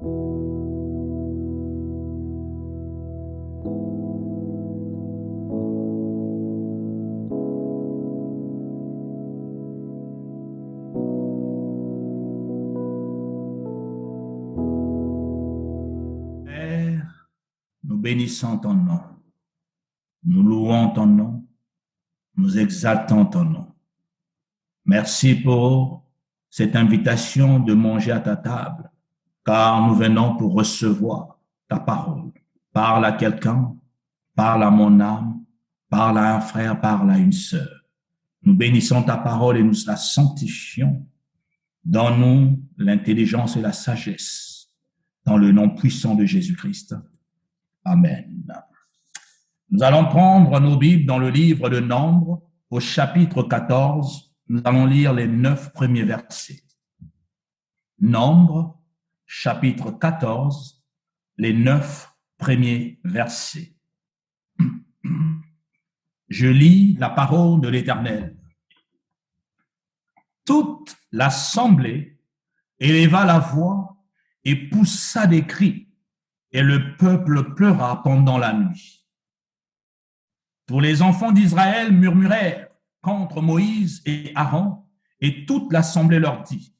Père, nous bénissons ton nom, nous louons ton nom, nous exaltons ton nom. Merci pour cette invitation de manger à ta table, car nous venons pour recevoir ta parole. Parle à quelqu'un, parle à mon âme, parle à un frère, parle à une sœur. Nous bénissons ta parole et nous la sanctifions. Donne-nous l'intelligence et la sagesse, dans le nom puissant de Jésus-Christ. Amen. Nous allons prendre nos Bibles dans le livre de Nombres, au chapitre 14. Nous allons lire les 9 premiers versets. Nombres, chapitre 14, les 9 premiers versets. Je lis la parole de l'Éternel. Toute l'assemblée éleva la voix et poussa des cris, et le peuple pleura pendant la nuit. Tous les enfants d'Israël murmurèrent contre Moïse et Aaron, et toute l'assemblée leur dit: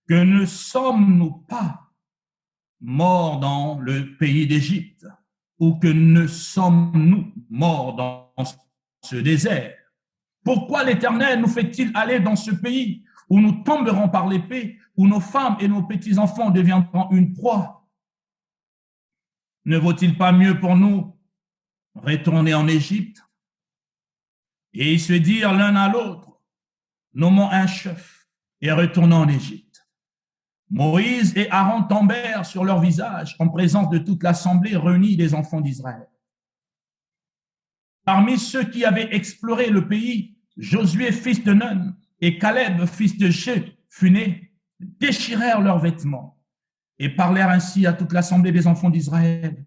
que ne sommes-nous pas morts dans le pays d'Égypte, ou que ne sommes-nous morts dans ce désert? Pourquoi l'Éternel nous fait-il aller dans ce pays où nous tomberons par l'épée, où nos femmes et nos petits-enfants deviendront une proie? Ne vaut-il pas mieux pour nous retourner en Égypte et se dire l'un à l'autre: nommons un chef et retournons en Égypte? Moïse et Aaron tombèrent sur leur visage en présence de toute l'assemblée réunie des enfants d'Israël. Parmi ceux qui avaient exploré le pays, Josué, fils de Nun, et Caleb, fils de Jephunnée, déchirèrent leurs vêtements et parlèrent ainsi à toute l'assemblée des enfants d'Israël: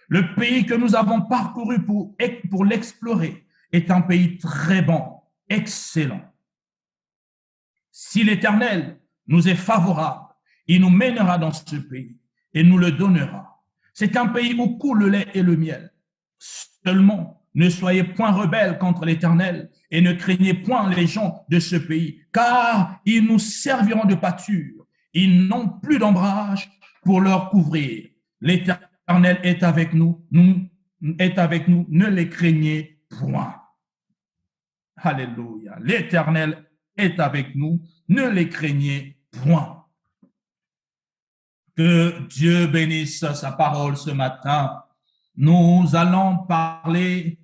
le pays que nous avons parcouru pour l'explorer est un pays très bon, excellent. Si l'Éternel nous est favorable, il nous mènera dans ce pays et nous le donnera. C'est un pays où coule le lait et le miel. Seulement, ne soyez point rebelles contre l'Éternel et ne craignez point les gens de ce pays, car ils nous serviront de pâture. Ils n'ont plus d'ombrage pour leur couvrir. L'Éternel est avec nous, ne les craignez point. Alléluia. L'Éternel est avec nous, ne les craignez point. Que Dieu bénisse sa parole ce matin. Nous allons parler,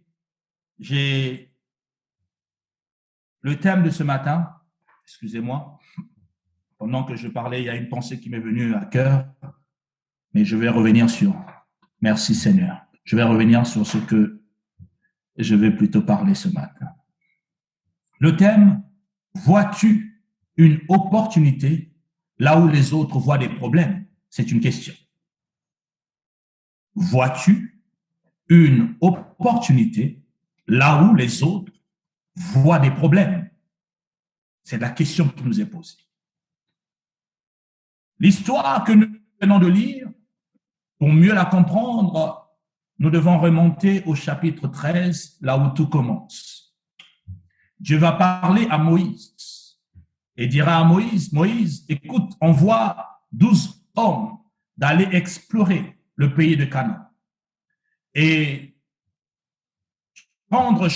le thème de ce matin, excusez-moi, pendant que je parlais, il y a une pensée qui m'est venue à cœur, mais je vais revenir sur, merci Seigneur, je vais revenir sur ce que je vais plutôt parler ce matin. Le thème: vois-tu une opportunité là où les autres voient des problèmes? C'est une question. Vois-tu une opportunité là où les autres voient des problèmes? C'est la question qui nous est posée. L'histoire que nous venons de lire, pour mieux la comprendre, nous devons remonter au chapitre 13, là où tout commence. Dieu va parler à Moïse et dira à Moïse: Moïse, écoute, envoie 12 hommes d'aller explorer le pays de Canaan. Et prendre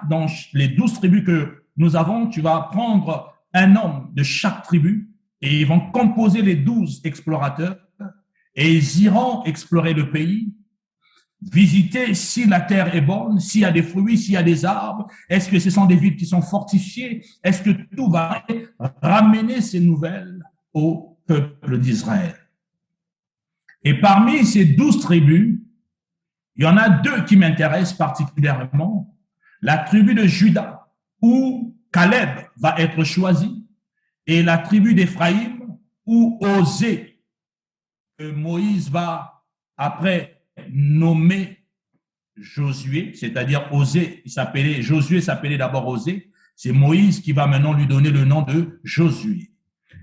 dans les 12 tribus que nous avons, tu vas prendre un homme de chaque tribu et ils vont composer les 12 explorateurs et ils iront explorer le pays, visiter si la terre est bonne, s'il y a des fruits, s'il y a des arbres, est-ce que ce sont des villes qui sont fortifiées, est-ce que tout va ramener ces nouvelles au peuple d'Israël. Et parmi ces 12 tribus, il y en a 2 qui m'intéressent particulièrement. La tribu de Juda, où Caleb va être choisi, et la tribu d'Éphraïm, où Osée, que Moïse va après nommer Josué, c'est-à-dire Osée, Josué s'appelait d'abord Osée, c'est Moïse qui va maintenant lui donner le nom de Josué.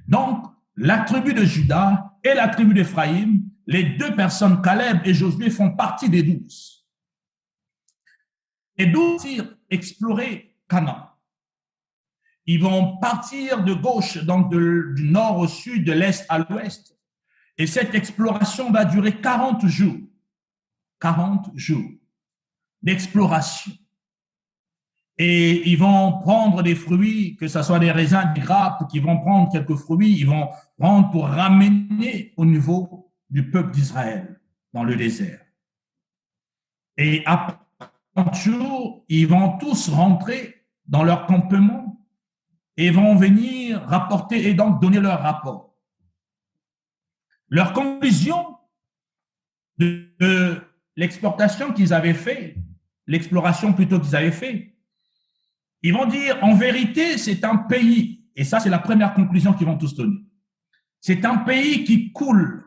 Donc, la tribu de Juda et la tribu d'Éphraïm les deux personnes, Caleb et Josué, font partie des 12. Les 12 irent explorer Canaan. Ils vont partir de gauche, donc du nord au sud, de l'est à l'ouest. Et cette exploration va durer 40 jours. 40 jours d'exploration. Et ils vont prendre des fruits, que ce soit des raisins, des grappes, qui vont prendre quelques fruits, ils vont prendre pour ramener au niveau du peuple d'Israël dans le désert. Et après 40 jours, ils vont tous rentrer dans leur campement et vont venir rapporter et donc donner leur rapport. Leur conclusion de l'exportation qu'ils avaient fait, l'exploration plutôt qu'ils avaient fait, ils vont dire, en vérité, c'est un pays, et ça c'est la première conclusion qu'ils vont tous donner, c'est un pays qui coule,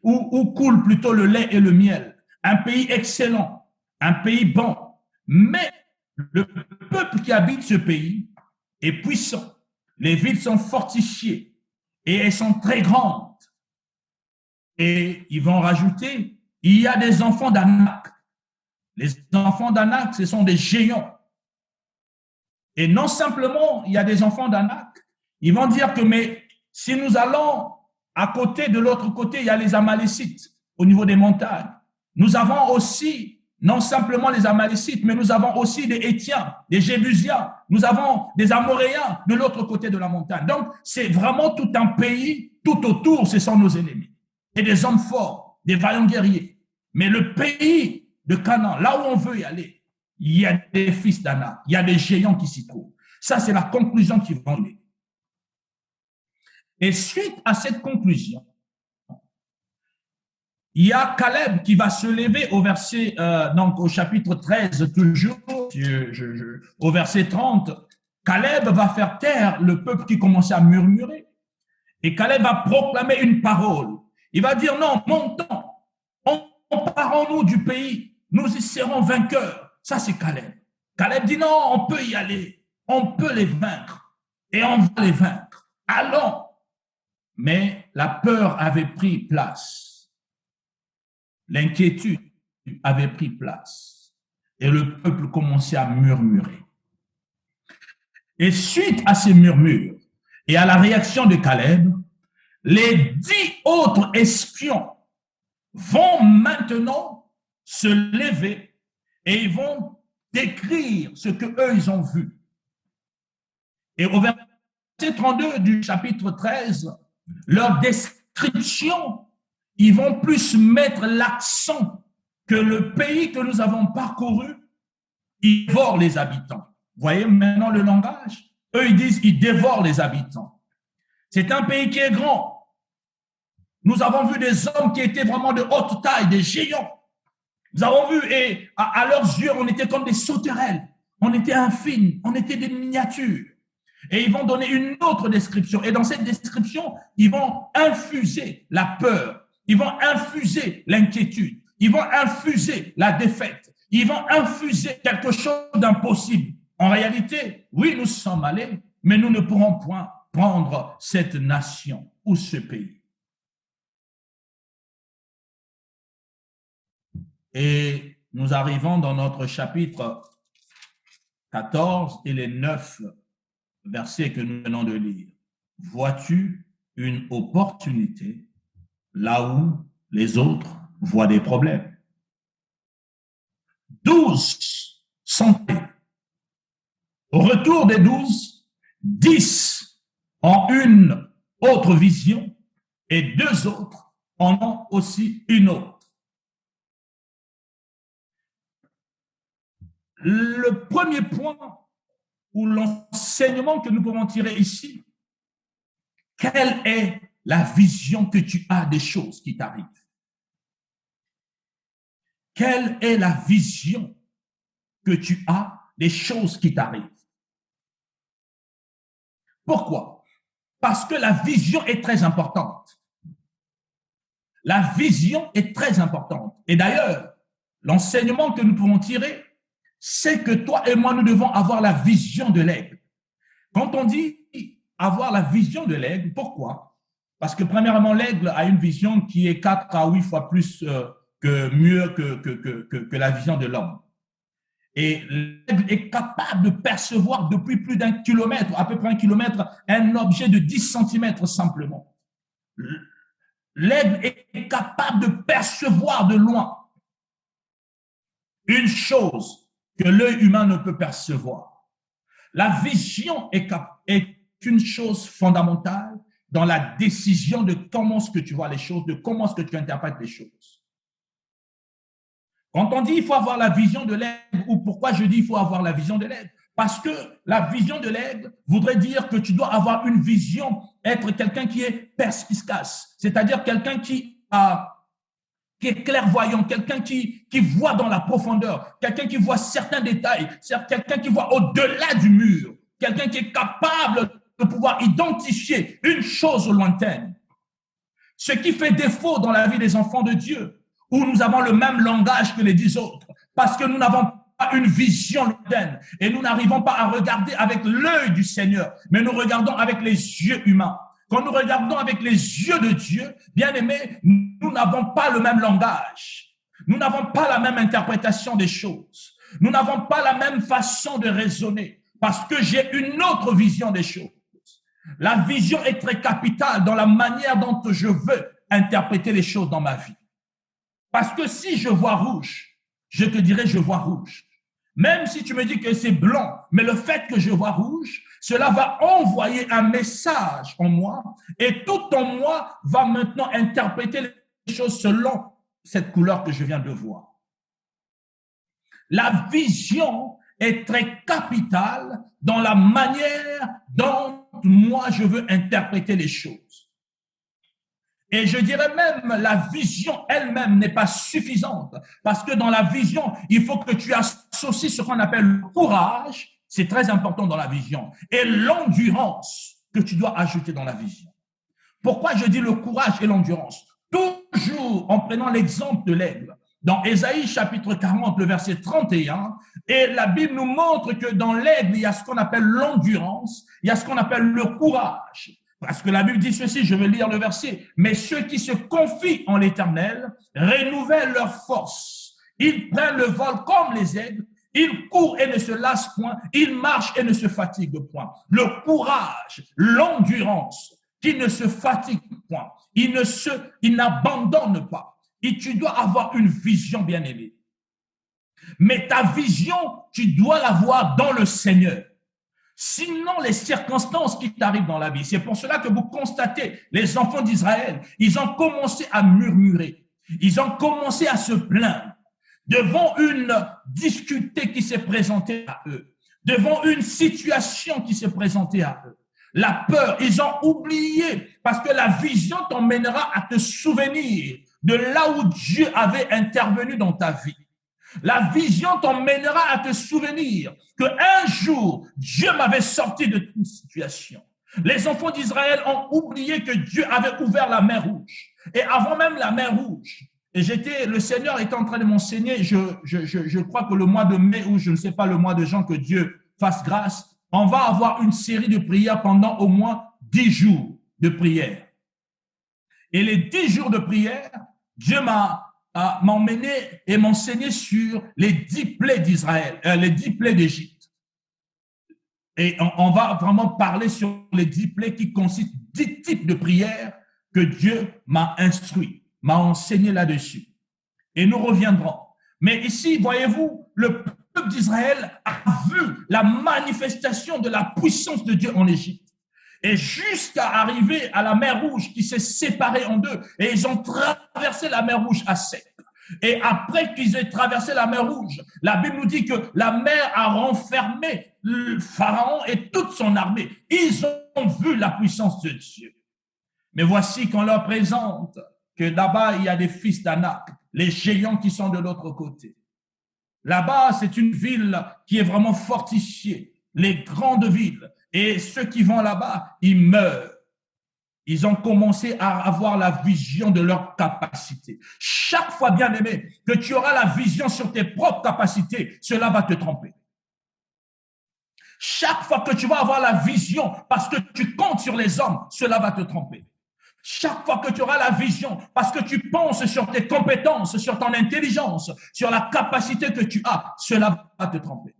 où coule plutôt le lait et le miel, un pays excellent, un pays bon, mais le peuple qui habite ce pays est puissant, les villes sont fortifiées et elles sont très grandes. Et ils vont rajouter, il y a des enfants d'Anak. Les enfants d'Anak, ce sont des géants. Et non simplement, il y a des enfants d'Anak, ils vont dire que, mais si nous allons à côté, de l'autre côté, il y a les Amalécites au niveau des montagnes. Nous avons aussi, non simplement les Amalécites, mais nous avons aussi des Hétiens, des Jébusiens, nous avons des Amoréens de l'autre côté de la montagne. Donc, c'est vraiment tout un pays, tout autour, ce sont nos ennemis. Et des hommes forts, des vaillants guerriers. Mais le pays de Canaan, là où on veut y aller, il y a des fils d'Anak, il y a des géants qui s'y trouvent. Ça, c'est la conclusion qu'ils vont donner. Et suite à cette conclusion, il y a Caleb qui va se lever au verset, donc au chapitre 13, toujours, au verset 30. Caleb va faire taire le peuple qui commençait à murmurer. Et Caleb va proclamer une parole. Il va dire non, montons, emparons-nous du pays, nous y serons vainqueurs. Ça, c'est Caleb. Caleb dit non, on peut y aller, on peut les vaincre et on va les vaincre. Allons. Mais la peur avait pris place. L'inquiétude avait pris place. Et le peuple commençait à murmurer. Et suite à ces murmures et à la réaction de Caleb, les 10 autres espions vont maintenant se lever et ils vont décrire ce que eux ils ont vu. Et au verset 32 du chapitre 13, leur description, ils vont plus mettre l'accent que le pays que nous avons parcouru, il dévore les habitants. Vous voyez maintenant le langage? Eux, ils disent, ils dévorent les habitants. C'est un pays qui est grand. Nous avons vu des hommes qui étaient vraiment de haute taille, des géants. Nous avons vu, et à leurs yeux, on était comme des sauterelles. On était infimes, on était des miniatures. Et ils vont donner une autre description. Et dans cette description, ils vont infuser la peur. Ils vont infuser l'inquiétude. Ils vont infuser la défaite. Ils vont infuser quelque chose d'impossible. En réalité, oui, nous sommes allés, mais nous ne pourrons point prendre cette nation ou ce pays. Et nous arrivons dans notre chapitre 14 et les 9 versets que nous venons de lire. Vois-tu une opportunité là où les autres voient des problèmes? 12 sont au retour des 12, 10 ont une autre vision et 2 autres en ont aussi une autre. Le premier point ou l'enseignement que nous pouvons tirer ici, quelle est la vision que tu as des choses qui t'arrivent? Quelle est la vision que tu as des choses qui t'arrivent? Pourquoi? Parce que la vision est très importante. La vision est très importante. Et d'ailleurs, l'enseignement que nous pouvons tirer, c'est que toi et moi, nous devons avoir la vision de l'aigle. Quand on dit avoir la vision de l'aigle, pourquoi? Parce que premièrement, l'aigle a une vision qui est 4 à 8 fois plus mieux que la vision de l'homme. Et l'aigle est capable de percevoir depuis plus d'1 kilomètre, à peu près 1 kilomètre, un objet de 10 centimètres simplement. L'aigle est capable de percevoir de loin une chose que l'œil humain ne peut percevoir. La vision est une chose fondamentale dans la décision de comment est-ce que tu vois les choses, de comment est-ce que tu interprètes les choses. Quand on dit il faut avoir la vision de l'aigle, ou pourquoi je dis il faut avoir la vision de l'aigle, parce que la vision de l'aigle voudrait dire que tu dois avoir une vision, être quelqu'un qui est perspicace, c'est-à-dire quelqu'un qui est clairvoyant, quelqu'un qui voit dans la profondeur, quelqu'un qui voit certains détails, quelqu'un qui voit au-delà du mur, quelqu'un qui est capable de pouvoir identifier une chose lointaine. Ce qui fait défaut dans la vie des enfants de Dieu, où nous avons le même langage que les 10 autres, parce que nous n'avons pas une vision lointaine et nous n'arrivons pas à regarder avec l'œil du Seigneur, mais nous regardons avec les yeux humains. Quand nous regardons avec les yeux de Dieu, bien aimés, nous n'avons pas le même langage. Nous n'avons pas la même interprétation des choses. Nous n'avons pas la même façon de raisonner parce que j'ai une autre vision des choses. La vision est très capitale dans la manière dont je veux interpréter les choses dans ma vie. Parce que si je vois rouge, je te dirai je vois rouge. Même si tu me dis que c'est blanc, mais le fait que je vois rouge, cela va envoyer un message en moi et tout en moi va maintenant interpréter les choses selon cette couleur que je viens de voir. La vision est très capitale dans la manière dont moi je veux interpréter les choses. Et je dirais même, la vision elle-même n'est pas suffisante parce que dans la vision, il faut que tu associes ce qu'on appelle le courage, c'est très important dans la vision, et l'endurance que tu dois ajouter dans la vision. Pourquoi je dis le courage et l'endurance? Toujours en prenant l'exemple de l'aigle. Dans Ésaïe chapitre 40, le verset 31, et la Bible nous montre que dans l'aigle, il y a ce qu'on appelle l'endurance, il y a ce qu'on appelle le courage. Parce que la Bible dit ceci, je vais lire le verset. Mais ceux qui se confient en l'Éternel renouvellent leur force. Ils prennent le vol comme les aigles. Ils courent et ne se lassent point. Ils marchent et ne se fatiguent point. Le courage, l'endurance, qui ne se fatigue point. Il n'abandonne pas. Et tu dois avoir une vision bien aimée. Mais ta vision, tu dois l'avoir dans le Seigneur. Sinon, les circonstances qui t'arrivent dans la vie, c'est pour cela que vous constatez, les enfants d'Israël, ils ont commencé à murmurer, ils ont commencé à se plaindre devant une difficulté qui s'est présentée à eux, devant une situation qui s'est présentée à eux. La peur, ils ont oublié, parce que la vision t'emmènera à te souvenir de là où Dieu avait intervenu dans ta vie. La vision t'emmènera à te souvenir qu'un jour, Dieu m'avait sorti de toute situation. Les enfants d'Israël ont oublié que Dieu avait ouvert la mer Rouge. Et avant même la mer Rouge, et le Seigneur était en train de m'enseigner, je crois que le mois de mai ou je ne sais pas, le mois de juin, que Dieu fasse grâce, on va avoir une série de prières pendant au moins 10 jours de prière. Et les 10 jours de prière, Dieu m'a emmené et m'enseigné sur les 10 plaies d'Israël, les 10 plaies d'Égypte. Et on va vraiment parler sur les 10 plaies qui consistent 10 types de prières que Dieu m'a instruit, m'a enseigné là-dessus. Et nous reviendrons. Mais ici, voyez-vous, le peuple d'Israël a vu la manifestation de la puissance de Dieu en Égypte. Et jusqu'à arriver à la mer Rouge qui s'est séparée en deux. Et ils ont traversé la mer Rouge à sec. Et après qu'ils aient traversé la mer Rouge, la Bible nous dit que la mer a renfermé le Pharaon et toute son armée. Ils ont vu la puissance de Dieu. Mais voici qu'on leur présente que là-bas, il y a des fils d'Anak, les géants qui sont de l'autre côté. Là-bas, c'est une ville qui est vraiment fortifiée, les grandes villes. Et ceux qui vont là-bas, ils meurent. Ils ont commencé à avoir la vision de leur capacité. Chaque fois, bien aimé, que tu auras la vision sur tes propres capacités, cela va te tromper. Chaque fois que tu vas avoir la vision, parce que tu comptes sur les hommes, cela va te tromper. Chaque fois que tu auras la vision, parce que tu penses sur tes compétences, sur ton intelligence, sur la capacité que tu as, cela va te tromper.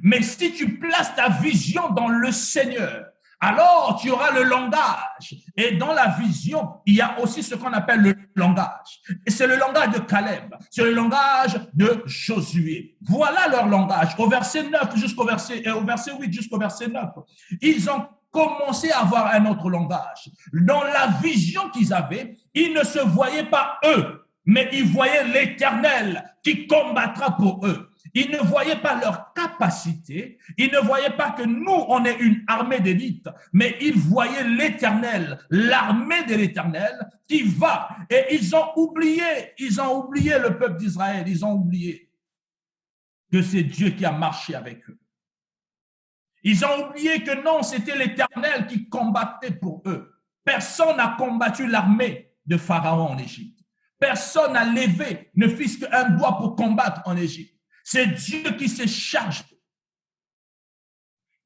Mais si tu places ta vision dans le Seigneur, alors tu auras le langage. Et dans la vision, il y a aussi ce qu'on appelle le langage. Et c'est le langage de Caleb, c'est le langage de Josué. Voilà leur langage. Au verset 9 jusqu'au verset, et au verset 8 jusqu'au verset 9, ils ont commencé à avoir un autre langage. Dans la vision qu'ils avaient, ils ne se voyaient pas eux, mais ils voyaient l'Éternel qui combattra pour eux. Ils ne voyaient pas leur capacité, ils ne voyaient pas que nous, on est une armée d'élite, mais ils voyaient l'Éternel, l'armée de l'Éternel qui va. Et ils ont oublié le peuple d'Israël, ils ont oublié que c'est Dieu qui a marché avec eux. Ils ont oublié que non, c'était l'Éternel qui combattait pour eux. Personne n'a combattu l'armée de Pharaon en Égypte. Personne n'a levé, ne fût-ce qu'un doigt pour combattre en Égypte. C'est Dieu qui se charge.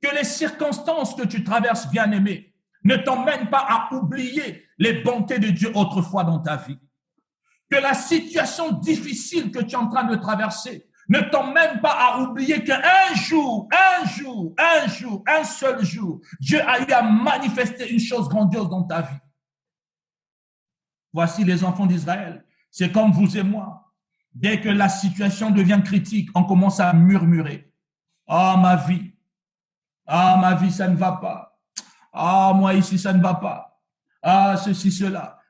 Que les circonstances que tu traverses, bien-aimé, ne t'emmènent pas à oublier les bontés de Dieu autrefois dans ta vie. Que la situation difficile que tu es en train de traverser ne t'emmène pas à oublier qu'un jour, un seul jour, Dieu a eu à manifester une chose grandiose dans ta vie. Voici les enfants d'Israël. C'est comme vous et moi. Dès que la situation devient critique, on commence à murmurer. Ah, ma vie, ça ne va pas. Ah, moi ici, ça ne va pas. Ah, ceci, cela.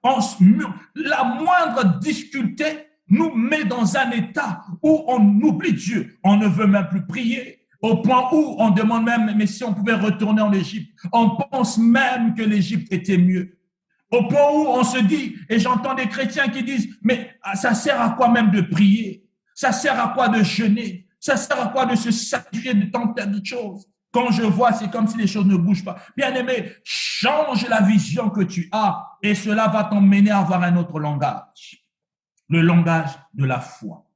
La moindre difficulté nous met dans un état où on oublie Dieu. On ne veut même plus prier. Au point où on demande même, mais si on pouvait retourner en Égypte, on pense même que l'Égypte était mieux. Au point où on se dit, et j'entends des chrétiens qui disent, mais ça sert à quoi même de prier? Ça sert à quoi de jeûner? Ça sert à quoi de se sacrifier de tant de choses? Quand je vois, c'est comme si les choses ne bougent pas. Bien-aimé, change la vision que tu as et cela va t'emmener à avoir un autre langage. Le langage de la foi.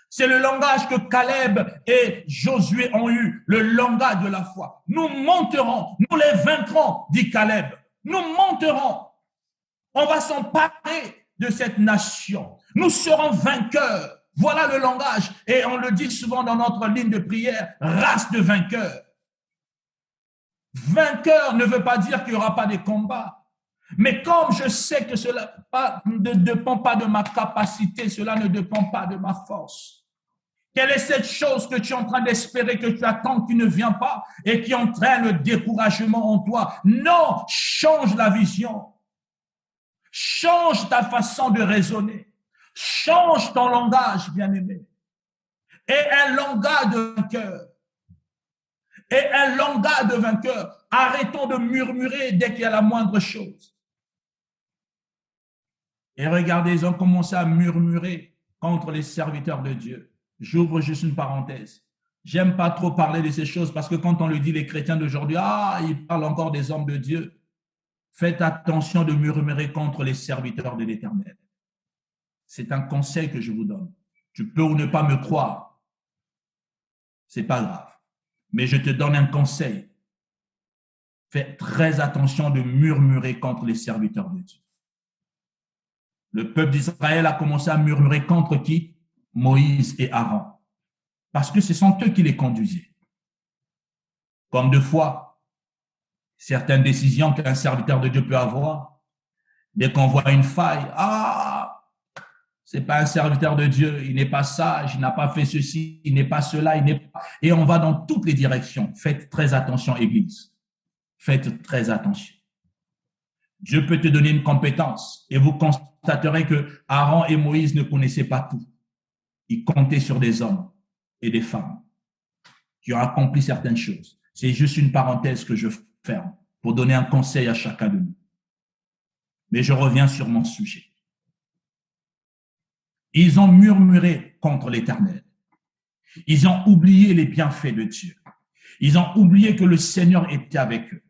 C'est le langage que Caleb et Josué ont eu, le langage de la foi. Nous monterons, nous les vaincrons, dit Caleb. Nous monterons. On va s'emparer de cette nation. Nous serons vainqueurs. Voilà le langage. Et on le dit souvent dans notre ligne de prière, race de vainqueurs. Vainqueur ne veut pas dire qu'il n'y aura pas de combats. Mais comme je sais que cela ne dépend pas de ma capacité, cela ne dépend pas de ma force. Quelle est cette chose que tu es en train d'espérer, que tu attends, qui ne vient pas et qui entraîne le découragement en toi? Non, change la vision. Change ta façon de raisonner. Change ton langage, bien-aimé. Et un langage de vainqueur. Et un langage de vainqueur. Arrêtons de murmurer dès qu'il y a la moindre chose. Et regardez, ils ont commencé à murmurer contre les serviteurs de Dieu. J'ouvre juste une parenthèse. J'aime pas trop parler de ces choses parce que quand on le dit, les chrétiens d'aujourd'hui, ils parlent encore des hommes de Dieu. Faites attention de murmurer contre les serviteurs de l'Éternel. C'est un conseil que je vous donne. Tu peux ou ne pas me croire. C'est pas grave. Mais je te donne un conseil. Fais très attention de murmurer contre les serviteurs de Dieu. Le peuple d'Israël a commencé à murmurer contre qui? Moïse et Aaron. Parce que ce sont eux qui les conduisaient. Comme de fois, certaines décisions qu'un serviteur de Dieu peut avoir, dès qu'on voit une faille, c'est pas un serviteur de Dieu, il n'est pas sage, il n'a pas fait ceci, il n'est pas cela, il n'est pas... Et on va dans toutes les directions. Faites très attention, Église. Faites très attention. Dieu peut te donner une compétence et vous constaterez que Aaron et Moïse ne connaissaient pas tout. Ils comptaient sur des hommes et des femmes qui ont accompli certaines choses. C'est juste une parenthèse que je ferme pour donner un conseil à chacun de nous. Mais je reviens sur mon sujet. Ils ont murmuré contre l'Éternel. Ils ont oublié les bienfaits de Dieu. Ils ont oublié que le Seigneur était avec eux.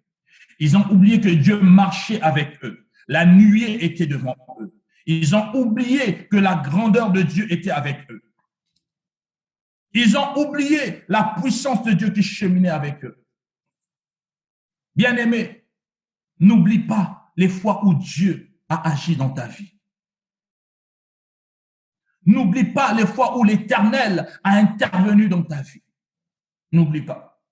Ils ont oublié que Dieu marchait avec eux. La nuée était devant eux. Ils ont oublié que la grandeur de Dieu était avec eux. Ils ont oublié la puissance de Dieu qui cheminait avec eux. Bien-aimés, n'oublie pas les fois où Dieu a agi dans ta vie. N'oublie pas les fois où l'Éternel a intervenu dans ta vie. N'oublie pas.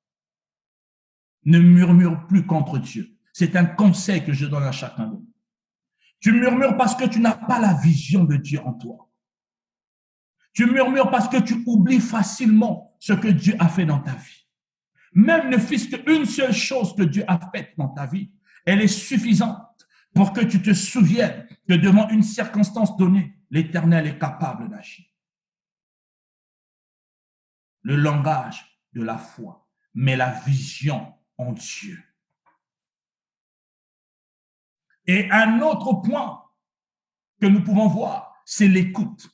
Ne murmure plus contre Dieu. C'est un conseil que je donne à chacun de nous. Tu murmures parce que tu n'as pas la vision de Dieu en toi. Tu murmures parce que tu oublies facilement ce que Dieu a fait dans ta vie. Même ne fût-ce qu'une seule chose que Dieu a faite dans ta vie, elle est suffisante pour que tu te souviennes que devant une circonstance donnée, l'Éternel est capable d'agir. Le langage de la foi, mais la vision en Dieu. Et un autre point que nous pouvons voir, c'est l'écoute.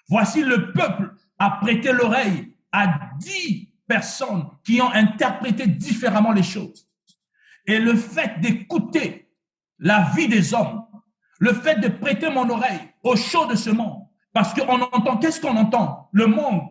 Voici le peuple a prêté l'oreille à 10 personnes qui ont interprété différemment les choses. Et le fait d'écouter la vie des hommes, le fait de prêter mon oreille aux choses de ce monde, parce qu'on entend, qu'est-ce qu'on entend? Le monde,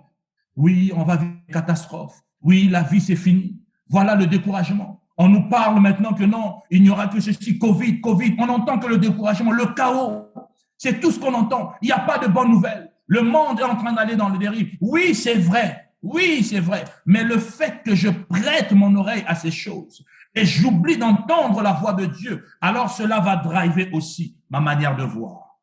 oui, on va vivre une catastrophe. Oui, la vie, c'est fini. Voilà le découragement. On nous parle maintenant que non, il n'y aura que ceci, Covid. On entend que le découragement, le chaos, c'est tout ce qu'on entend. Il n'y a pas de bonnes nouvelles. Le monde est en train d'aller dans le dérive. Oui, c'est vrai. Oui, c'est vrai. Mais le fait que je prête mon oreille à ces choses et j'oublie d'entendre la voix de Dieu, alors cela va driver aussi ma manière de voir.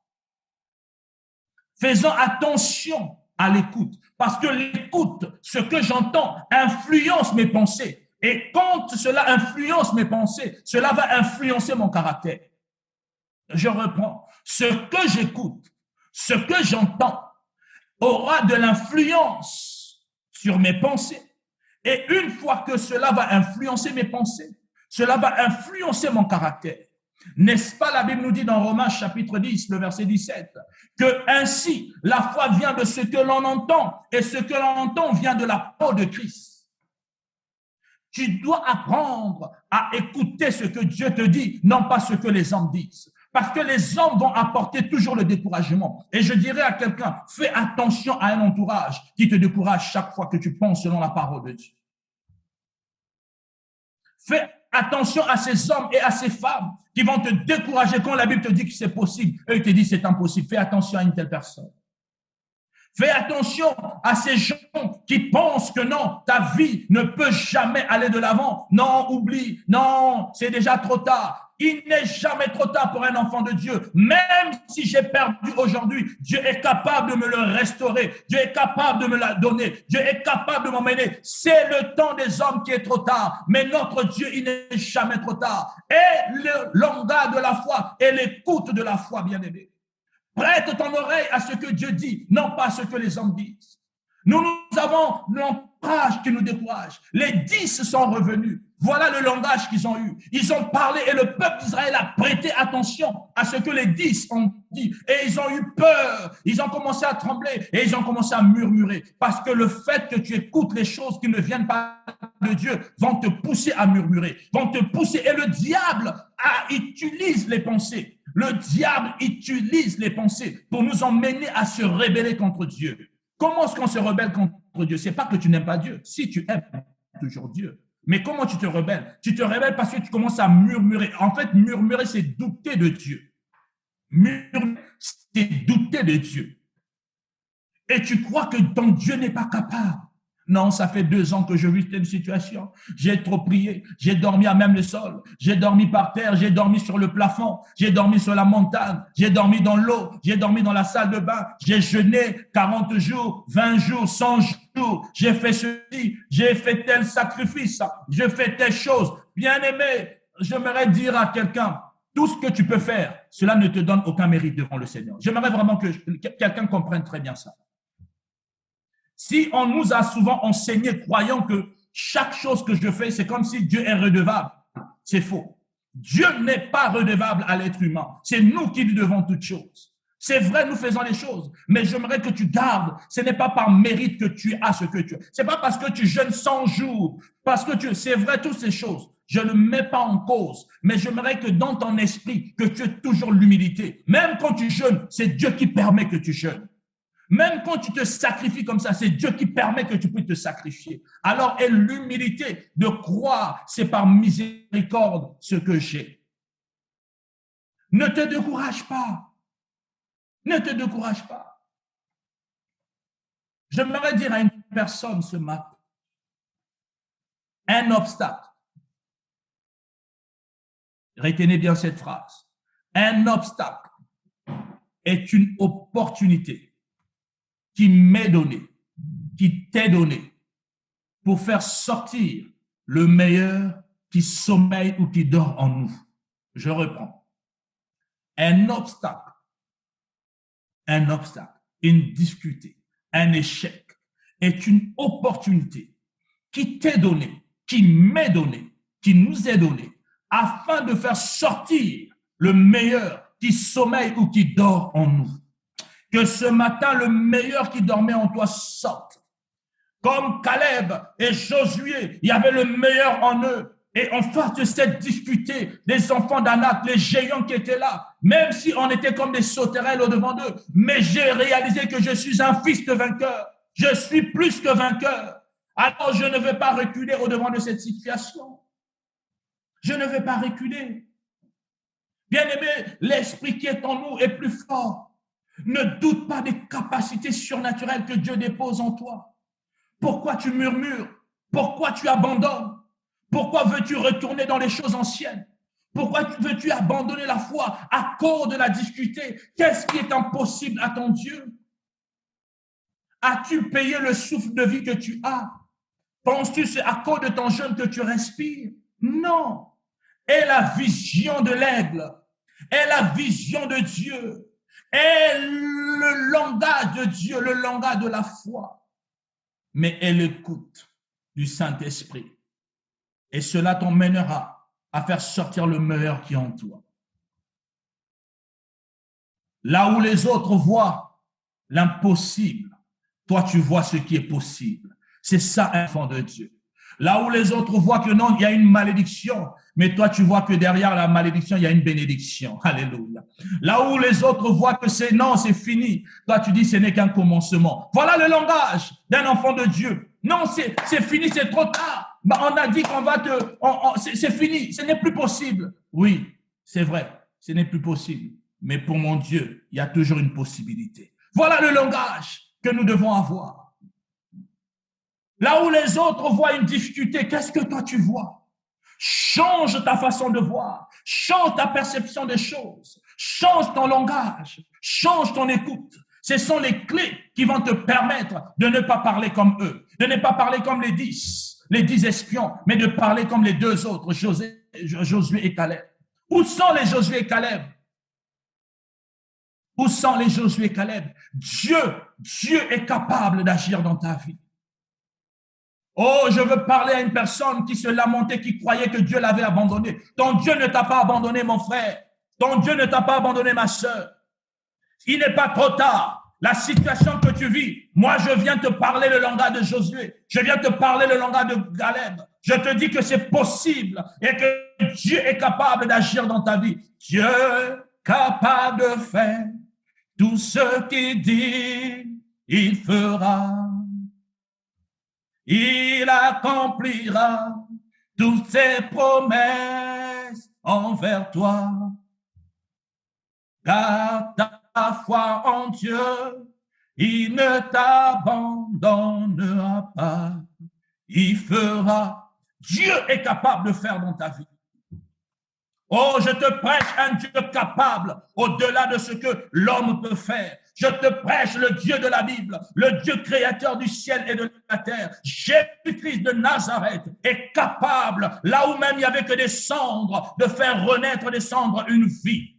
Faisons attention à l'écoute, parce que l'écoute, ce que j'entends, influence mes pensées. Et quand cela influence mes pensées, cela va influencer mon caractère. Je reprends. Ce que j'écoute, ce que j'entends, aura de l'influence sur mes pensées. Et une fois que cela va influencer mes pensées, cela va influencer mon caractère. N'est-ce pas, la Bible nous dit dans Romains chapitre 10, le verset 17, que ainsi la foi vient de ce que l'on entend, et ce que l'on entend vient de la parole de Christ. Tu dois apprendre à écouter ce que Dieu te dit, non pas ce que les hommes disent. Parce que les hommes vont apporter toujours le découragement. Et je dirais à quelqu'un, fais attention à un entourage qui te décourage chaque fois que tu penses selon la parole de Dieu. Fais attention à ces hommes et à ces femmes qui vont te décourager quand la Bible te dit que c'est possible. Eux, ils te disent que c'est impossible. Fais attention à une telle personne. Fais attention à ces gens qui pensent que non, ta vie ne peut jamais aller de l'avant. Non, oublie. Non, c'est déjà trop tard. Il n'est jamais trop tard pour un enfant de Dieu. Même si j'ai perdu aujourd'hui, Dieu est capable de me le restaurer. Dieu est capable de me la donner. Dieu est capable de m'emmener. C'est le temps des hommes qui est trop tard. Mais notre Dieu, il n'est jamais trop tard. Et le langage de la foi et l'écoute de la foi, bien-aimé. Prête ton oreille à ce que Dieu dit, non pas à ce que les hommes disent. Nous avons l'entourage qui nous décourage. Les 10 sont revenus. Voilà le langage qu'ils ont eu. Ils ont parlé et le peuple d'Israël a prêté attention à ce que les 10 ont dit. Et ils ont eu peur. Ils ont commencé à trembler et ils ont commencé à murmurer. Parce que le fait que tu écoutes les choses qui ne viennent pas de Dieu vont te pousser à murmurer, vont te pousser. Et le diable utilise les pensées. Le diable utilise les pensées pour nous emmener à se rebeller contre Dieu. Comment est-ce qu'on se rebelle contre Dieu? C'est pas que tu n'aimes pas Dieu. Si tu aimes toujours Dieu. Mais comment tu te rebelles? Tu te rebelles parce que tu commences à murmurer. En fait, murmurer, c'est douter de Dieu. Murmurer, c'est douter de Dieu. Et tu crois que ton Dieu n'est pas capable. Non, ça fait 2 ans que je vis telle situation. J'ai trop prié. J'ai dormi à même le sol. J'ai dormi par terre. J'ai dormi sur le plafond. J'ai dormi sur la montagne. J'ai dormi dans l'eau. J'ai dormi dans la salle de bain. J'ai jeûné 40 jours, 20 jours, 100 jours. J'ai fait ceci. J'ai fait tel sacrifice. J'ai fait telle chose. Bien-aimé, j'aimerais dire à quelqu'un, tout ce que tu peux faire, cela ne te donne aucun mérite devant le Seigneur. J'aimerais vraiment que quelqu'un comprenne très bien ça. Si on nous a souvent enseigné, croyant que chaque chose que je fais, c'est comme si Dieu est redevable, c'est faux. Dieu n'est pas redevable à l'être humain. C'est nous qui lui devons toutes choses. C'est vrai, nous faisons les choses, mais j'aimerais que tu gardes, ce n'est pas par mérite que tu as ce que tu as. C'est pas parce que tu jeûnes 100 jours, parce que c'est vrai, toutes ces choses. Je ne mets pas en cause, mais j'aimerais que dans ton esprit, que tu aies toujours l'humilité. Même quand tu jeûnes, c'est Dieu qui permet que tu jeûnes. Même quand tu te sacrifies comme ça, c'est Dieu qui permet que tu puisses te sacrifier. Alors, et l'humilité de croire, c'est par miséricorde ce que j'ai. Ne te décourage pas. Ne te décourage pas. J'aimerais dire à une personne ce matin, un obstacle. Retenez bien cette phrase. Un obstacle est une opportunité qui m'est donnée, qui t'est donnée pour faire sortir le meilleur qui sommeille ou qui dort en nous. Je reprends. Un obstacle, une difficulté, un échec est une opportunité qui t'est donnée, qui m'est donnée, qui nous est donnée, afin de faire sortir le meilleur qui sommeille ou qui dort en nous. Que ce matin, le meilleur qui dormait en toi sorte. Comme Caleb et Josué, il y avait le meilleur en eux. Et en face de cette difficulté, les enfants d'Anak, les géants qui étaient là, même si on était comme des sauterelles au-devant d'eux, mais j'ai réalisé que je suis un fils de vainqueur. Je suis plus que vainqueur. Alors je ne vais pas reculer au-devant de cette situation. Je ne vais pas reculer. Bien-aimé, l'esprit qui est en nous est plus fort. Ne doute pas des capacités surnaturelles que Dieu dépose en toi. Pourquoi tu murmures? Pourquoi tu abandonnes? Pourquoi veux-tu retourner dans les choses anciennes? Pourquoi veux-tu abandonner la foi à cause de la difficulté? Qu'est-ce qui est impossible à ton Dieu? As-tu payé le souffle de vie que tu as? Penses-tu que c'est à cause de ton jeûne que tu respires? Non. Et la vision de l'aigle, et la vision de Dieu, et le langage de Dieu, le langage de la foi. Mais elle écoute du Saint-Esprit. Et cela t'emmènera à faire sortir le meilleur qui est en toi. Là où les autres voient l'impossible, toi tu vois ce qui est possible. C'est ça, enfant de Dieu. Là où les autres voient que non, il y a une malédiction, mais toi tu vois que derrière la malédiction, il y a une bénédiction. Alléluia. Là où les autres voient que c'est non, c'est fini, toi tu dis ce n'est qu'un commencement. Voilà le langage d'un enfant de Dieu. Non, c'est fini, c'est trop tard. Bah, on a dit qu'on va c'est fini, ce n'est plus possible. Oui, c'est vrai, ce n'est plus possible. Mais pour mon Dieu, il y a toujours une possibilité. Voilà le langage que nous devons avoir. Là où les autres voient une difficulté, qu'est-ce que toi tu vois? Change ta façon de voir, change ta perception des choses, change ton langage, change ton écoute. Ce sont les clés qui vont te permettre de ne pas parler comme eux, de ne pas parler comme les 10 espions, mais de parler comme les deux autres, Josué et Caleb. Où sont les Josué et Caleb? Où sont les Josué et Caleb? Dieu est capable d'agir dans ta vie. Oh, je veux parler à une personne qui se lamentait, qui croyait que Dieu l'avait abandonné. Ton Dieu ne t'a pas abandonné, mon frère. Ton Dieu ne t'a pas abandonné, ma sœur. Il n'est pas trop tard. La situation que tu vis, moi, je viens te parler le langage de Josué. Je viens te parler le langage de Caleb. Je te dis que c'est possible et que Dieu est capable d'agir dans ta vie. Dieu est capable de faire tout ce qu'il dit, il fera. Il accomplira toutes ses promesses envers toi. Garde ta foi en Dieu, il ne t'abandonnera pas. Il fera. Dieu est capable de faire dans ta vie. Oh, je te prêche un Dieu capable au-delà de ce que l'homme peut faire. Je te prêche le Dieu de la Bible, le Dieu créateur du ciel et de la terre. Jésus-Christ de Nazareth est capable, là où même il n'y avait que des cendres, de faire renaître des cendres une vie.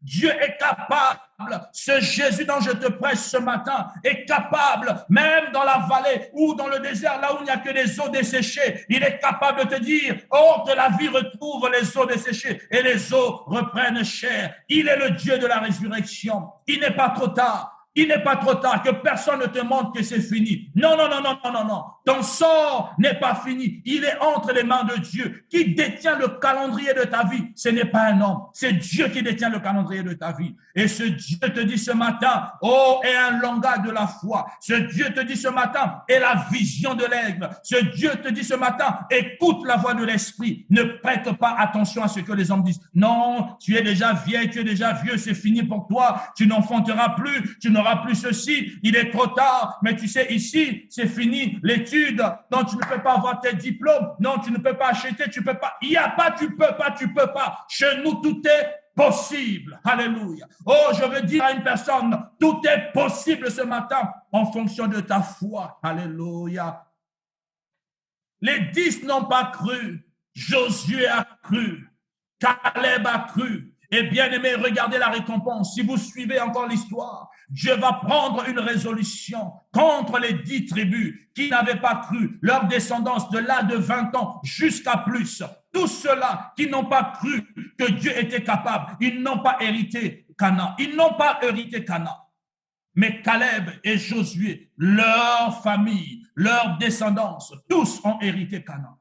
Dieu est capable, ce Jésus dont je te prêche ce matin est capable, même dans la vallée ou dans le désert, là où il n'y a que des eaux desséchées, il est capable de te dire, oh, que la vie retrouve les eaux desséchées et les eaux reprennent chair. Il est le Dieu de la résurrection. Il n'est pas trop tard. Il n'est pas trop tard, que personne ne te montre que c'est fini. Non, non, non, non, non, non, non. Ton sort n'est pas fini. Il est entre les mains de Dieu. Qui détient le calendrier de ta vie? Ce n'est pas un homme. C'est Dieu qui détient le calendrier de ta vie. Et ce Dieu te dit ce matin, oh, est un langage de la foi. Ce Dieu te dit ce matin, est la vision de l'aigle. Ce Dieu te dit ce matin, écoute la voix de l'esprit. Ne prête pas attention à ce que les hommes disent. Non, tu es déjà vieille, tu es déjà vieux, c'est fini pour toi. Tu n'enfanteras plus, tu n'auras plus ceci. Il est trop tard. Mais tu sais, ici, c'est fini l'étude. Non, tu ne peux pas avoir tes diplômes. Non, tu ne peux pas acheter, tu peux pas. Il n'y a pas, tu peux pas, tu peux pas. Chez nous, tout est possible. Alléluia. Oh, je veux dire à une personne, tout est possible ce matin en fonction de ta foi. Alléluia. Les 10 n'ont pas cru. Josué a cru. Caleb a cru. Et bien aimé, regardez la récompense. Si vous suivez encore l'histoire, Dieu va prendre une résolution contre les 10 tribus qui n'avaient pas cru, leur descendance de là de 20 ans jusqu'à plus. Tous ceux-là qui n'ont pas cru que Dieu était capable, ils n'ont pas hérité Canaan. Ils n'ont pas hérité Canaan. Mais Caleb et Josué, leur famille, leur descendance, tous ont hérité Canaan.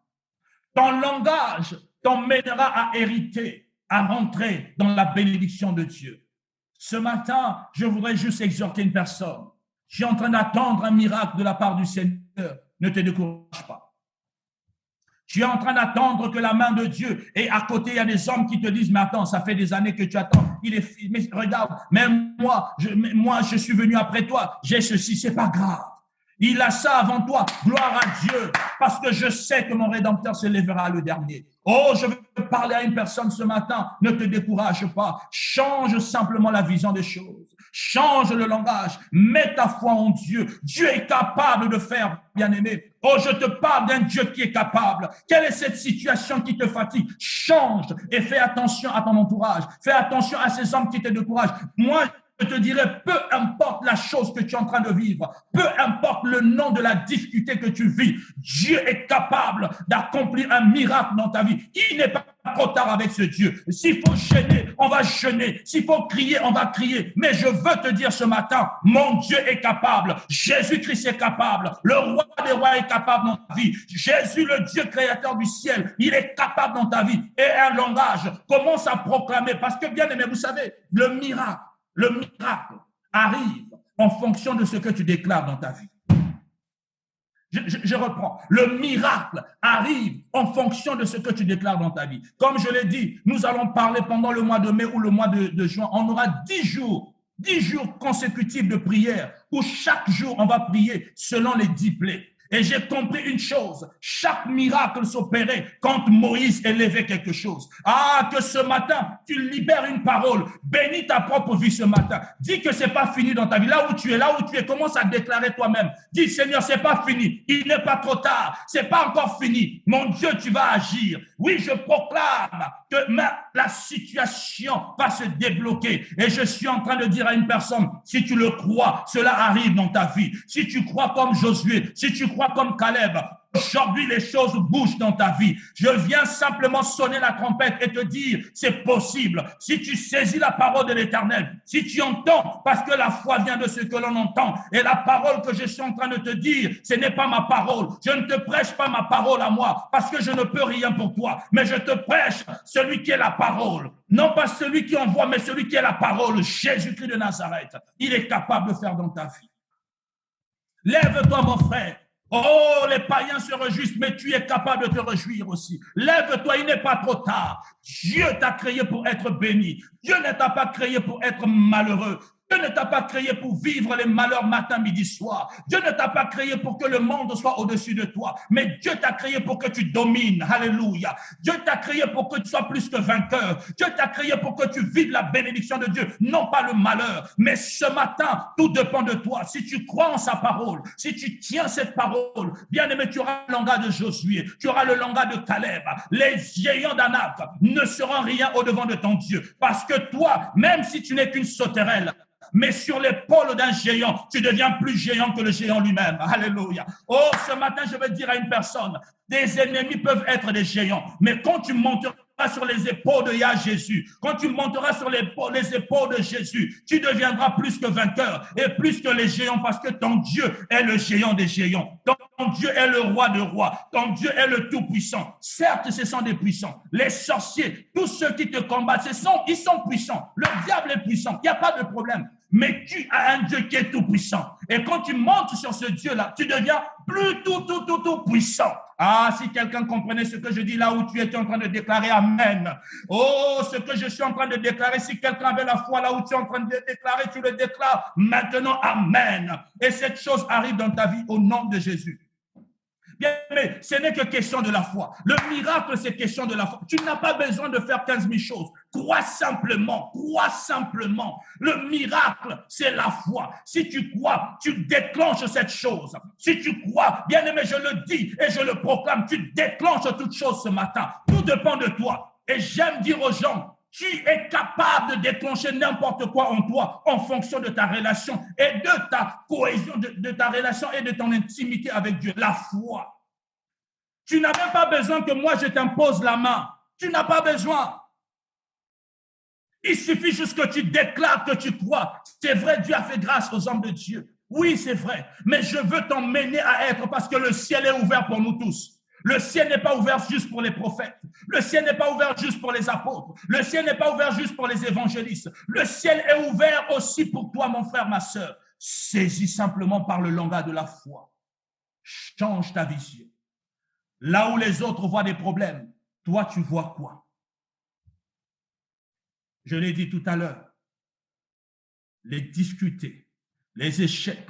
Ton langage t'emmènera à hériter, à rentrer dans la bénédiction de Dieu. Ce matin, je voudrais juste exhorter une personne. Je suis en train d'attendre un miracle de la part du Seigneur. Ne te décourage pas. Tu es en train d'attendre que la main de Dieu, et à côté, il y a des hommes qui te disent, mais attends, ça fait des années que tu attends. Mais regarde, même moi, je suis venu après toi. J'ai ceci, c'est pas grave. Il a ça avant toi. Gloire à Dieu. Parce que je sais que mon Rédempteur se lèvera le dernier. Oh, je veux parler à une personne ce matin. Ne te décourage pas. Change simplement la vision des choses. Change le langage. Mets ta foi en Dieu. Dieu est capable de faire, bien-aimé. Oh, je te parle d'un Dieu qui est capable. Quelle est cette situation qui te fatigue? Change et fais attention à ton entourage. Fais attention à ces hommes qui te découragent. Moi, je te dirais, peu importe la chose que tu es en train de vivre, peu importe le nom de la difficulté que tu vis, Dieu est capable d'accomplir un miracle dans ta vie. Il n'est pas trop tard avec ce Dieu. S'il faut jeûner, on va jeûner. S'il faut crier, on va crier. Mais je veux te dire ce matin, mon Dieu est capable. Jésus-Christ est capable. Le roi des rois est capable dans ta vie. Jésus, le Dieu créateur du ciel, il est capable dans ta vie. Et un langage commence à proclamer. Parce que bien aimé, vous savez, le miracle arrive en fonction de ce que tu déclares dans ta vie. Je reprends. Le miracle arrive en fonction de ce que tu déclares dans ta vie. Comme je l'ai dit, nous allons parler pendant le mois de mai ou le mois de juin. On aura 10 jours consécutifs de prière où chaque jour on va prier selon les 10 plaies. Et j'ai compris une chose, chaque miracle s'opérait quand Moïse élevait quelque chose. Ah, que ce matin, tu libères une parole. Bénis ta propre vie ce matin. Dis que c'est pas fini dans ta vie. Là où tu es, commence à déclarer toi-même. Dis, Seigneur, c'est pas fini. Il n'est pas trop tard. C'est pas encore fini. Mon Dieu, tu vas agir. Oui, je proclame que la situation va se débloquer. Et je suis en train de dire à une personne, si tu le crois, cela arrive dans ta vie. Si tu crois comme Josué, si tu crois comme Caleb, aujourd'hui les choses bougent dans ta vie. Je viens simplement sonner la trompette et te dire, c'est possible. Si tu saisis la parole de l'Éternel, si tu entends, parce que la foi vient de ce que l'on entend, et la parole que je suis en train de te dire, ce n'est pas ma parole. Je ne te prêche pas ma parole à moi, parce que je ne peux rien pour toi, mais je te prêche celui qui est la parole. Non pas celui qui envoie, mais celui qui est la parole, Jésus-Christ de Nazareth. Il est capable de faire dans ta vie. Lève-toi, mon frère. Oh, les païens se réjouissent, mais tu es capable de te réjouir aussi. Lève-toi, il n'est pas trop tard. Dieu t'a créé pour être béni. Dieu ne t'a pas créé pour être malheureux. Dieu ne t'a pas créé pour vivre les malheurs matin, midi, soir. Dieu ne t'a pas créé pour que le monde soit au-dessus de toi. Mais Dieu t'a créé pour que tu domines. Alléluia. Dieu t'a créé pour que tu sois plus que vainqueur. Dieu t'a créé pour que tu vives la bénédiction de Dieu, non pas le malheur. Mais ce matin, tout dépend de toi. Si tu crois en sa parole, si tu tiens cette parole, bien aimé, tu auras le langage de Josué, tu auras le langage de Caleb. Les géants d'Anak ne seront rien au-devant de ton Dieu. Parce que toi, même si tu n'es qu'une sauterelle, mais sur l'épaule d'un géant, tu deviens plus géant que le géant lui-même. Alléluia. Oh, ce matin, je vais dire à une personne, des ennemis peuvent être des géants, mais quand tu monteras sur les épaules de Jésus, quand tu monteras sur les épaules de Jésus, tu deviendras plus que vainqueur et plus que les géants parce que ton Dieu est le géant des géants. Ton Dieu est le roi de rois. Ton Dieu est le tout-puissant. Certes, ce sont des puissants. Les sorciers, tous ceux qui te combattent, ils sont puissants. Le diable est puissant. Il n'y a pas de problème. Mais tu as un Dieu qui est tout puissant. Et quand tu montes sur ce Dieu-là, tu deviens plus tout puissant. Ah, si quelqu'un comprenait ce que je dis là où tu étais en train de déclarer Amen. Oh, ce que je suis en train de déclarer, si quelqu'un avait la foi là où tu es en train de déclarer, tu le déclares maintenant Amen. Et cette chose arrive dans ta vie au nom de Jésus. Bien, mais ce n'est que question de la foi. Le miracle, c'est question de la foi. Tu n'as pas besoin de faire 15 000 choses. Crois simplement, crois simplement. Le miracle, c'est la foi. Si tu crois, tu déclenches cette chose. Si tu crois, bien aimé, je le dis et je le proclame, tu déclenches toute chose ce matin. Tout dépend de toi. Et j'aime dire aux gens, tu es capable de déclencher n'importe quoi en toi en fonction de ta relation et de ta cohésion, de ta relation et de ton intimité avec Dieu. La foi. Tu n'as même pas besoin que moi je t'impose la main. Tu n'as pas besoin. Il suffit juste que tu déclares que tu crois. C'est vrai, Dieu a fait grâce aux hommes de Dieu. Oui, c'est vrai. Mais je veux t'emmener à être parce que le ciel est ouvert pour nous tous. Le ciel n'est pas ouvert juste pour les prophètes. Le ciel n'est pas ouvert juste pour les apôtres. Le ciel n'est pas ouvert juste pour les évangélistes. Le ciel est ouvert aussi pour toi, mon frère, ma sœur. Saisis simplement par le langage de la foi. Change ta vision. Là où les autres voient des problèmes, toi, tu vois quoi? Je l'ai dit tout à l'heure. Les difficultés, les échecs,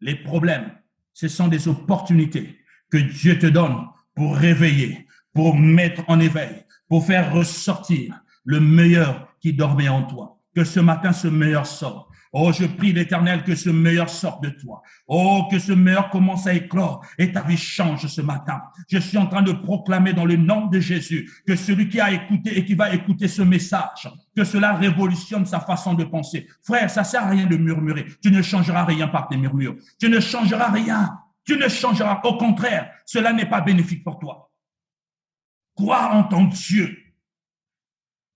les problèmes, ce sont des opportunités que Dieu te donne pour réveiller, pour mettre en éveil, pour faire ressortir le meilleur qui dormait en toi. Que ce matin, ce meilleur sorte. Oh, je prie l'Éternel que ce meilleur sorte de toi. Oh, que ce meilleur commence à éclore et ta vie change ce matin. Je suis en train de proclamer dans le nom de Jésus que celui qui a écouté et qui va écouter ce message, que cela révolutionne sa façon de penser. Frère, ça sert à rien de murmurer. Tu ne changeras rien par tes murmures. Tu ne changeras rien. Tu ne changeras. Au contraire, cela n'est pas bénéfique pour toi. Crois en ton Dieu.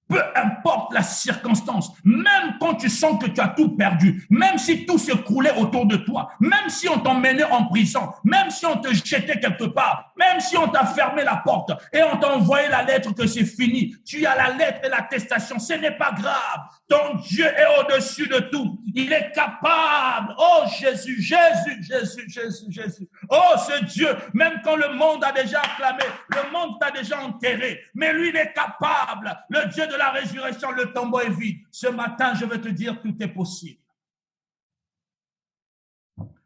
Peu importe la circonstance, même quand tu sens que tu as tout perdu, même si tout s'écroulait autour de toi, même si on t'emmenait en prison, même si on te jetait quelque part, même si on t'a fermé la porte et on t'a envoyé la lettre que c'est fini, tu as la lettre et l'attestation, ce n'est pas grave. Ton Dieu est au-dessus de tout. Il est capable. Oh Jésus, Jésus, Jésus, Jésus, Jésus. Oh ce Dieu, même quand le monde a déjà acclamé, le monde t'a déjà enterré, mais lui il est capable. Le Dieu de la résurrection, le tombeau est vide. Ce matin, je veux te dire, tout est possible.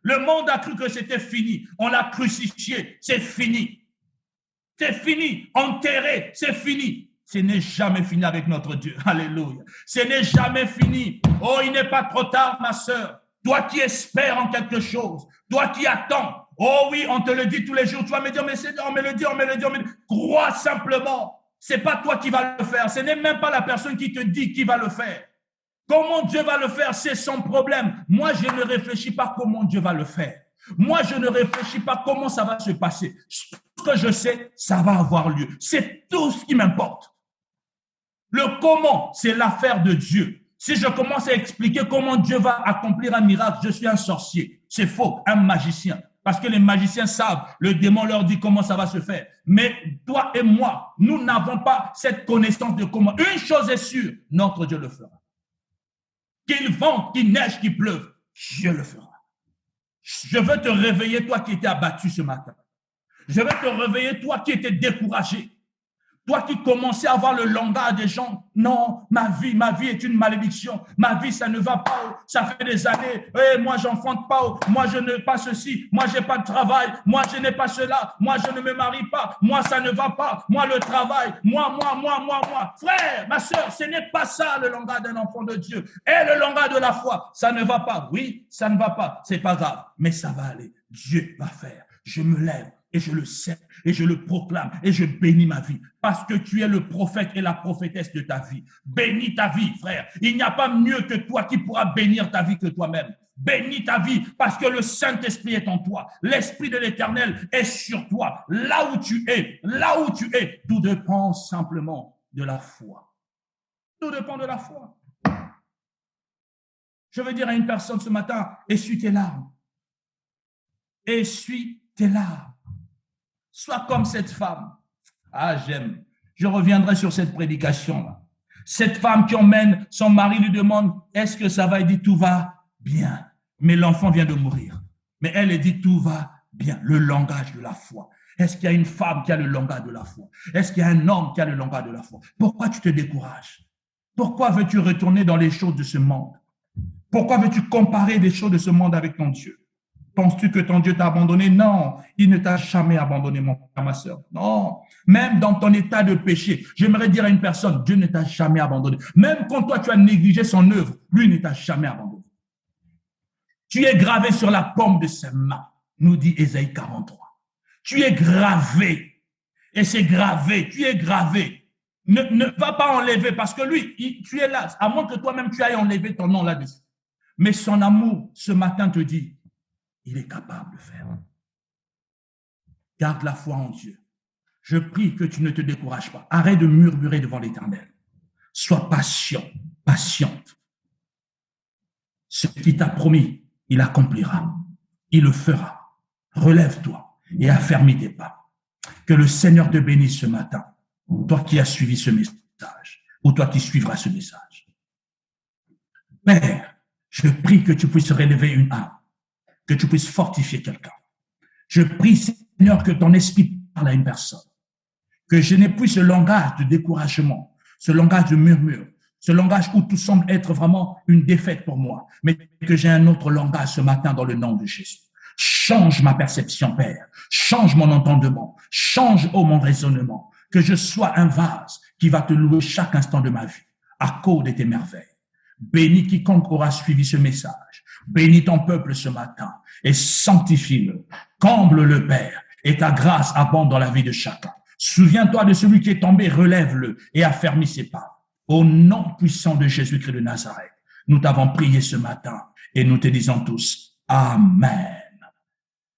Le monde a cru que c'était fini. On l'a crucifié, c'est fini. C'est fini. Enterré, c'est fini. Ce n'est jamais fini avec notre Dieu. Alléluia. Ce n'est jamais fini. Oh, il n'est pas trop tard, ma sœur. Toi qui espères en quelque chose, toi qui attends. Oh oui, on te le dit tous les jours. Tu vas me dire, mais Seigneur, on me le dit, on me le dit, on me le dit. Crois simplement. C'est pas toi qui vas le faire. Ce n'est même pas la personne qui te dit qui va le faire. Comment Dieu va le faire, c'est son problème. Moi, je ne réfléchis pas comment Dieu va le faire. Moi, je ne réfléchis pas comment ça va se passer. Ce que je sais, ça va avoir lieu. C'est tout ce qui m'importe. Le comment, c'est l'affaire de Dieu. Si je commence à expliquer comment Dieu va accomplir un miracle, je suis un sorcier. C'est faux, un magicien. Parce que les magiciens savent, le démon leur dit comment ça va se faire. Mais toi et moi, nous n'avons pas cette connaissance de comment. Une chose est sûre, notre Dieu le fera. Qu'il vente, qu'il neige, qu'il pleuve, Dieu le fera. Je veux te réveiller, toi qui étais abattu ce matin. Je veux te réveiller, toi qui étais découragé. Toi qui commençais à avoir le langage des gens, non, ma vie est une malédiction. Ma vie, ça ne va pas. Ça fait des années. Moi, j'enfante pas. Moi, je n'ai pas ceci. Moi, j'ai pas de travail. Moi, je n'ai pas cela. Moi, je ne me marie pas. Moi, ça ne va pas. Moi, le travail. Moi. Frère, ma sœur, ce n'est pas ça le langage d'un enfant de Dieu. Et le langage de la foi, ça ne va pas. Oui, ça ne va pas. C'est pas grave. Mais ça va aller. Dieu va faire. Je me lève. Et je le sais, et je le proclame, et je bénis ma vie, parce que tu es le prophète et la prophétesse de ta vie. Bénis ta vie, frère. Il n'y a pas mieux que toi qui pourra bénir ta vie que toi-même. Bénis ta vie, parce que le Saint-Esprit est en toi. L'Esprit de l'Éternel est sur toi. Là où tu es, tout dépend simplement de la foi. Tout dépend de la foi. Je veux dire à une personne ce matin, essuie tes larmes. Essuie tes larmes. Sois comme cette femme. Ah, j'aime. Je reviendrai sur cette prédication-là. Cette femme qui emmène son mari, lui demande, est-ce que ça va? Il dit, tout va bien. Mais l'enfant vient de mourir. Mais elle dit, tout va bien. Le langage de la foi. Est-ce qu'il y a une femme qui a le langage de la foi? Est-ce qu'il y a un homme qui a le langage de la foi? Pourquoi tu te décourages? Pourquoi veux-tu retourner dans les choses de ce monde? Pourquoi veux-tu comparer des choses de ce monde avec ton Dieu? Penses-tu que ton Dieu t'a abandonné? Non, il ne t'a jamais abandonné, mon frère, ma soeur. Non, même dans ton état de péché, j'aimerais dire à une personne, Dieu ne t'a jamais abandonné. Même quand toi, tu as négligé son œuvre, lui ne t'a jamais abandonné. Tu es gravé sur la paume de ses mains, nous dit Ésaïe 43. Tu es gravé, et c'est gravé, tu es gravé. Ne va pas enlever, parce que lui, tu es là, à moins que toi-même tu ailles enlever ton nom là-dessus. Mais son amour, ce matin, te dit, il est capable de faire. Garde la foi en Dieu. Je prie que tu ne te décourages pas. Arrête de murmurer devant l'Éternel. Sois patient, patiente. Ce qu'il t'a promis, il accomplira. Il le fera. Relève-toi et affermis tes pas. Que le Seigneur te bénisse ce matin. Toi qui as suivi ce message, ou toi qui suivras ce message. Père, je prie que tu puisses relever une âme, que tu puisses fortifier quelqu'un. Je prie, Seigneur, que ton esprit parle à une personne, que je n'ai plus ce langage de découragement, ce langage de murmure, ce langage où tout semble être vraiment une défaite pour moi, mais que j'ai un autre langage ce matin dans le nom de Jésus. Change ma perception, Père. Change mon entendement. Change, mon raisonnement. Que je sois un vase qui va te louer chaque instant de ma vie à cause de tes merveilles. Bénis quiconque aura suivi ce message. Bénis ton peuple ce matin et sanctifie-le. Comble-le, Père, et ta grâce abonde dans la vie de chacun. Souviens-toi de celui qui est tombé, relève-le et affermis ses pas. Au nom puissant de Jésus-Christ de Nazareth, nous t'avons prié ce matin et nous te disons tous Amen.